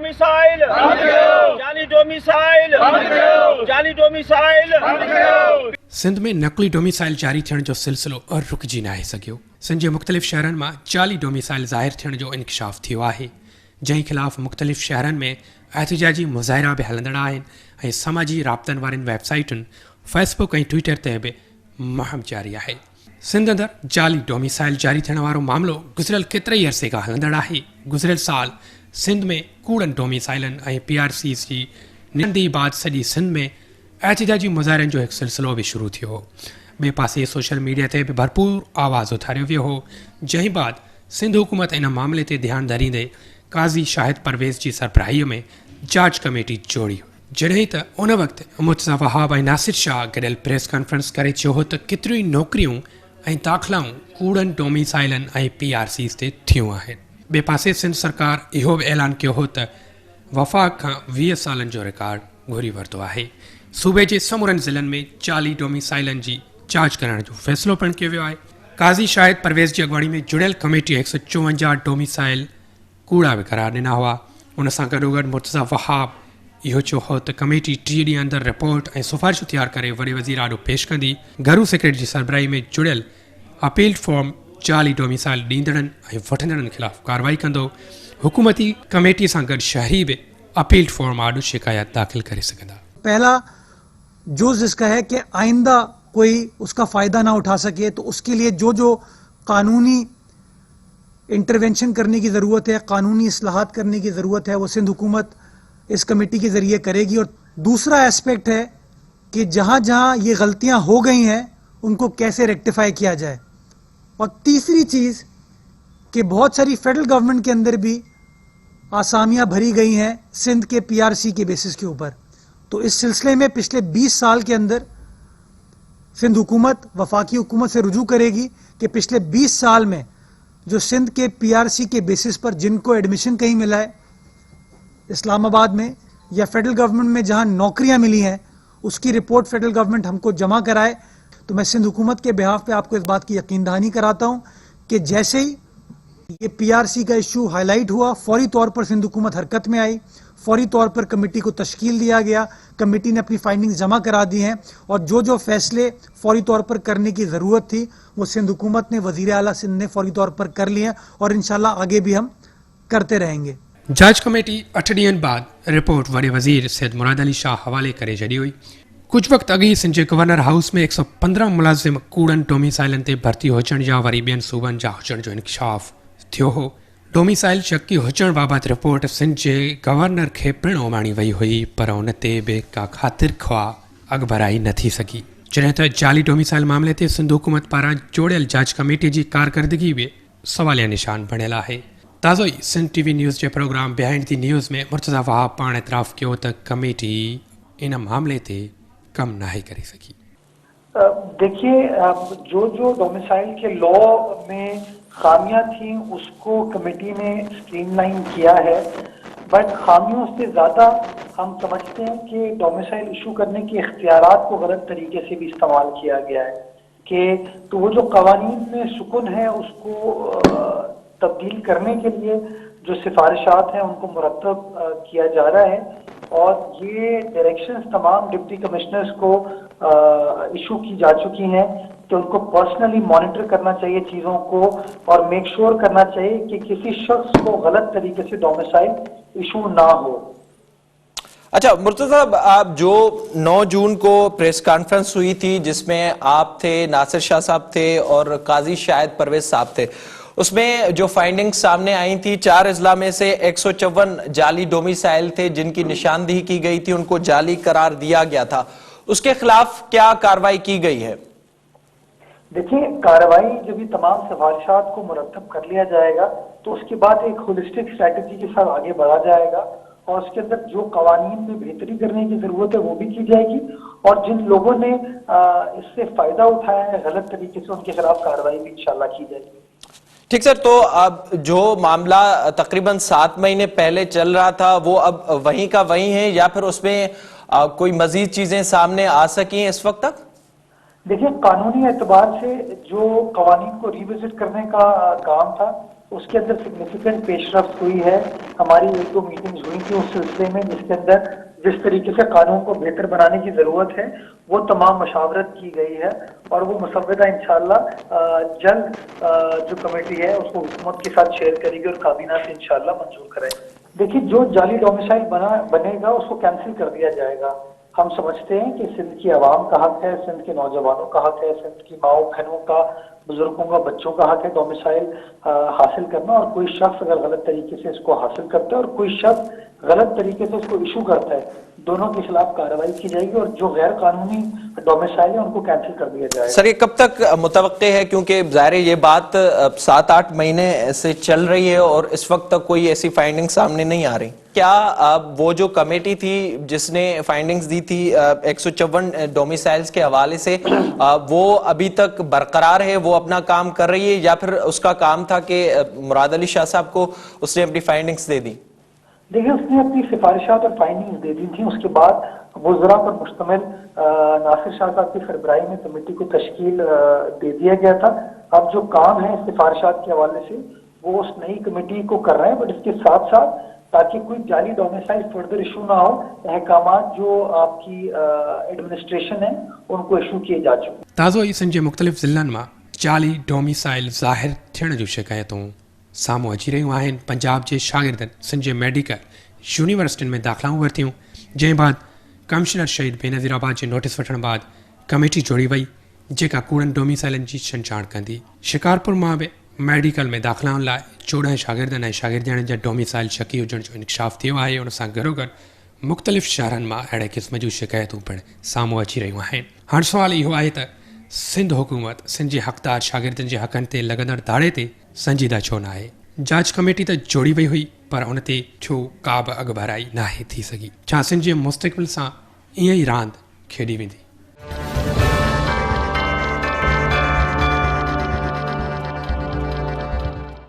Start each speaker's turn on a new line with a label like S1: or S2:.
S1: Domicile जाली domicile जाली domicile.
S2: Sindh में नकली डोमिसाइल जारी थियण जो सिलसिलो रुकिजी नाहे सघियो। सिंध जे मुख़्तलिफ़ शहरनि मां जाली डोमिसाइल ज़ाहिर थियण जो इंकशाफ थियो आहे, जंहिं ख़िलाफ़ मुख़्तलिफ़ शहरनि में एहतिजाजी मुज़ाहिरा बि हलंदड़ आहिनि ऐं समाजी राब्तनि वारनि वेबसाइटुनि फेसबुक ऐं ट्विटर ते बि मुहिम जारी आहे। सिंध अंदर जाली डोमिसाइल जारी थियण वारो मामलो गुज़िरियल केतिरे ई अरसे खां हलंदड़ आहे। गुज़िरियल साल सिंध में कूड़नि डोमिसाइलनि ऐं PRCs जी निंदी बाद सॼी सिंध में एहतिजाजी मुज़ाहिरनि जो हिकु सिलसिलो बि शुरू थियो हो। ॿिए पासे सोशल मीडिया ते बि भरपूर आवाज़ उथारियो वियो हो, जंहिं बाद सिंध हुकूमत इन मामले ते ध्यानु धरींदे काज़ी शाहिद परवेज़ जी सरबराहीअ में जांच कमेटी जोड़ी। जॾहिं त उन वक़्तु मुर्तज़ा वहाब ऐं नासिर शाह गॾियल प्रेस कॉन्फ्रेंस करे चयो हो त केतिरियूं ई नौकरियूं ऐं दाख़िलाऊं कूड़नि डोमिसाइलनि ऐं PRCs ते थियूं आहिनि। ॿिए पासे सिंध सरकार इहो बि ऐलान कयो हो त वफ़ाक़ खां 20 सालनि जो रिकॉर्ड घुरी वरितो आहे। सूबे जे समूरनि ज़िलनि में जाली डोमिसाइलनि जी जांच करण जो फ़ैसिलो पिणु कयो वियो आहे। काज़ी शाहिद परवेज़ जी अॻुवाणी में जुड़ियल कमेटीअ 154 डोमिसाइल कूड़ा बि करार ॾिना हुआ। उन सां गॾोगॾु मुर्तज़ा वहाब इहो चयो हो त कमेटी 3 ॾींहं अंदरि रिपोर्ट ऐं सिफ़ारिशूं तयारु करे वॾे वज़ीर आॾो पेश कंदी। घरू सेक्रेटरी जी सरबराही में जुड़ियल अपील फॉर्म जाली डोमिसाइल ॾींदड़नि ऐं वठंदड़नि ख़िलाफ़ कार्रवाई कंदो। हुकूमती कमेटी सां गॾु शहरी बि अपील फॉर्म आॾो शिकायत दाख़िल करे सघंदा।
S3: पहला जुज़ इसका है कि आइंदा कोई उसका फ़ायदा ना उठा सके, तो उसके लिए जो जो कानूनी इंटरवेंशन करने की ज़रूरत है, कानूनी इस्लाहात करने की ज़रूरत है, वो सिंध हुकूमत इस कमेटी के ज़रिए करेगी। और दूसरा एस्पेक्ट है कि जहाँ जहाँ ये गलतियाँ हो गई हैं उनको कैसे रेक्टिफाई किया जाए। और तीसरी चीज़ कि बहुत सारी फेडरल गवर्नमेंट के अंदर भी आसामियाँ भरी गई हैं सिंध के PRC के बेसिस के ऊपर। तो इस सिलसिले में पिछले 20 साल के अंदर सिंध हुकूमत वफाकी हुकूमत से रुजू करेगी कि पिछले 20 साल में जो सिंध के PRC के बेसिस पर जिनको एडमिशन कहीं मिला है इस्लामाबाद में या फेडरल गवर्नमेंट में जहां नौकरियां मिली हैं, उसकी रिपोर्ट फेडरल गवर्नमेंट हमको जमा कराए। तो मैं सिंध हुकूमत के बिहाफ पे आपको इस बात की यकीन दहानी कराता हूं कि जैसे ही ये PRC का इशू हाईलाइट हुआ, फौरी तौर पर सिंध हुकूमत हरकत में आई, फौरी तौर पर कमेटी को तश्कील दिया गया, कमेटी ने अपनी फाइंडिंग्स जमा करा दी हैं और जो जो फैसले फौरी तौर पर करने की ज़रूरत थी वो सिंध हुकूमत ने, वज़ीर आला सिंध ने फौरी तौर पर कर लिए हैं और इंशाल्लाह आगे भी हम करते रहेंगे।
S2: जांच कमेटी 8 ॾींहनि बाद रिपोर्ट वॾे वज़ीर सैयद मुराद अली शाह हवाले करे छॾी हुई। कुझु वक़्तु अॻु ई सिंध जे गवर्नर हाउस में 115 मुलाज़िम कूड़नि डोमिसाइलनि ते भर्ती हुजण या वरी ॿियनि सूबनि जा हुजण जो इंकशाफ थियो हो। डोमिसाइल शकी हुजण बाबति रिपोर्ट सिंध जे गवर्नर खे पिणु ओमाणी वई हुई, पर उन ते बि का ख़ातिर ख़्वाह अॻभराई न थी सघी। जॾहिं त जाली डोमिसाइल मामले ते सिंध हुकूमत पारां जोड़ियल जांच कमेटी जी कारकर्दगी बि सवालिया निशान बणियल आहे। ताज़ो ई सिंध TV न्यूज़ जे प्रोग्राम बिहाइंड दी न्यूज़ में मुर्तज़ा वहाब पाण एतराफ़ कयो त कमेटी इन मामले ते कम नाहे करे सकी।
S4: देखिए, जो जो डोमिसाइल के लॉ में खामियां थी उसको कमेटी ने स्ट्रीमलाइन किया है, बट खामियों से ज़्यादा हम समझते हैं कि डोमिसाइल इशू करने के इख्तियारात को गलत तरीके से भी इस्तेमाल किया गया है कि तो वो जो कवानीन में सुकून है उसको तब्दील करने के लिए जो सिफारिशात हैं उनको मुरतब किया जा रहा है और ये डायरेक्शंस तमाम डिप्टी कमिश्नर्स को इशू की जा चुकी हैं कि उनको पर्सनली मॉनिटर करना चाहिए चीज़ों को और मेक श्योर करना चाहिए कि किसी शख्स को गलत तरीके से डोमिसाइल इशू ना हो।
S5: अच्छा मुर्तज़ा, आप जो 9 जून को प्रेस कॉन्फ्रेंस हुई थी जिसमें आप थे, नासिर शाह साहब थे और काजी शाहिद परवेज साहब थे, उसमें जो फाइंडिंग्स सामने आई थी 4 अजला में से 154 जाली डोमिसाइल थे जिनकी निशानदेही की गई थी, उनको जाली करार दिया गया था। उसके खिलाफ क्या कार्रवाई की गई है?
S4: देखिए, कार्रवाई जब ये तमाम सिफारिशात को मुरतब कर लिया जाएगा तो उसके बाद एक होलिस्टिक स्ट्रैटेजी के साथ आगे बढ़ा जाएगा और उसके अंदर जो कवानीन में बेहतरी करने की जरूरत है वो भी की जाएगी और जिन लोगों ने इससे फायदा उठाया है गलत तरीके से उनके खिलाफ कार्रवाई भी इंशाल्लाह की जाएगी।
S5: ठीक सर, तो अब जो मामला तकरीबन 7 महीने पहले चल रहा था वो अब वहीं का वहीं है या फिर उसमें कोई मजीद चीजें सामने आ सकी हैं इस वक्त तक?
S4: देखिए, कानूनी एतबार से जो कवानीन को रिविजिट करने का काम था उसके अंदर सिग्निफिकेंट पेशरफ्त हुई है। हमारी 1-2 मीटिंग्स हुई थी उस सिलसिले में, जिसके अंदर जिस तरीके से कानून को बेहतर बनाने की ज़रूरत है वो तमाम मशावरत की गई है, और वो मुसव्वदा इंशाअल्लाह जल्द जो कमेटी है उसको हुकूमत के साथ शेयर करेगी और काबीना से इंशाअल्लाह मंजूर कराएगी। देखिए, जो जाली डोमिसाइल बनेगा उसको कैंसिल कर दिया जाएगा। हम समझते हैं कि सिंध की आवाम का हक है, सिंध के नौजवानों का हक है, सिंध की माओ बहनों का, बुजुर्गों का, बच्चों का हक है डोमिसाइल हासिल करना, और कोई शख्स अगर गलत तरीके से इसको हासिल करता है और कोई शख्स गलत तरीके से इसको इशू करता है, दोनों के खिलाफ कार्रवाई की जाएगी और जो गैर कानूनी डोमिसाइल है उनको कैंसिल कर दिया जाएगा।
S5: सर, ये कब तक मुतवक्के है, क्योंकि ज़ाहिर है ये बात 7-8 महीने से चल रही है और इस वक्त तक कोई ऐसी फाइंडिंग सामने नहीं आ रही। क्या वो जो कमेटी थी जिसने फाइंडिंग्स दी थी 154 डोमिसाइल्स के हवाले से, वो अभी तक बरकरार है, वो अपना काम कर रही है, या फिर उसका काम था कि मुराद अली शाह साहब को उसने अपनी फाइंडिंग्स दे दी?
S4: देखिए, उसने अपनी सिफारिशात और फाइंडिंग्स दे दी थी। उसके बाद वज़रा पर मुश्तमिल नासिर शाह साहब की सरबराही में कमेटी को तश्कील दे दिया गया था। अब जो काम है सिफारिशात के हवाले से वो उस नई कमेटी को कर रहे हैं, बट इसके साथ साथ ताकि कोई जाली डोमिसाइल फर्दर इशू ना हो, अहकामात जो आपकी एडमिनिस्ट्रेशन है उनको इशू किए जा चुके।
S2: ताज़ो ई सिंध जे मुख़्तलिफ़ ज़िलनि मां जाली डोमिसाइल ज़ाहिर थियण जूं शिकायतूं साम्हूं अची रहियूं आहिनि। पंजाब जे शागिर्दनि सिंध जे मेडिकल यूनिवर्सिटियुनि में दाख़िलाऊं वरितियूं, जंहिं बाद कमिश्नर शहीद बेनज़ीराबाद जे नोटिस वठण बाद कमेटी जोड़ी वई जेका कूड़नि डोमिसाइलनि जी छंछाण कंदी। शिकारपुर मां बि मेडिकल में दाख़िलाउनि लाइ 14 शागिर्दनि ऐं शागिर्दियाणियुनि जा डोमिसाइल शकी हुजण जो इंकशाफ थियो आहे। उन सां गॾोगॾु मुख़्तलिफ़ शहरनि मां अहिड़े क़िस्म जूं शिकायतूं पिणु साम्हूं अची रहियूं आहिनि। हाणे सुवाल इहो आहे त सिंध हुकूमत सिंध जे हक़दार शागिर्दनि जे हक़नि ते लॻंदड़ दाड़े ते संजीदा छो न आहे? जांच कमेटी त जोड़ी वई हुई, पर उन ते छो का बि अॻु भराई नाहे थी सघी? छा सिंध जे मुस्तक़बिल सां ईअं ई रांदि खेॾी वेंदी?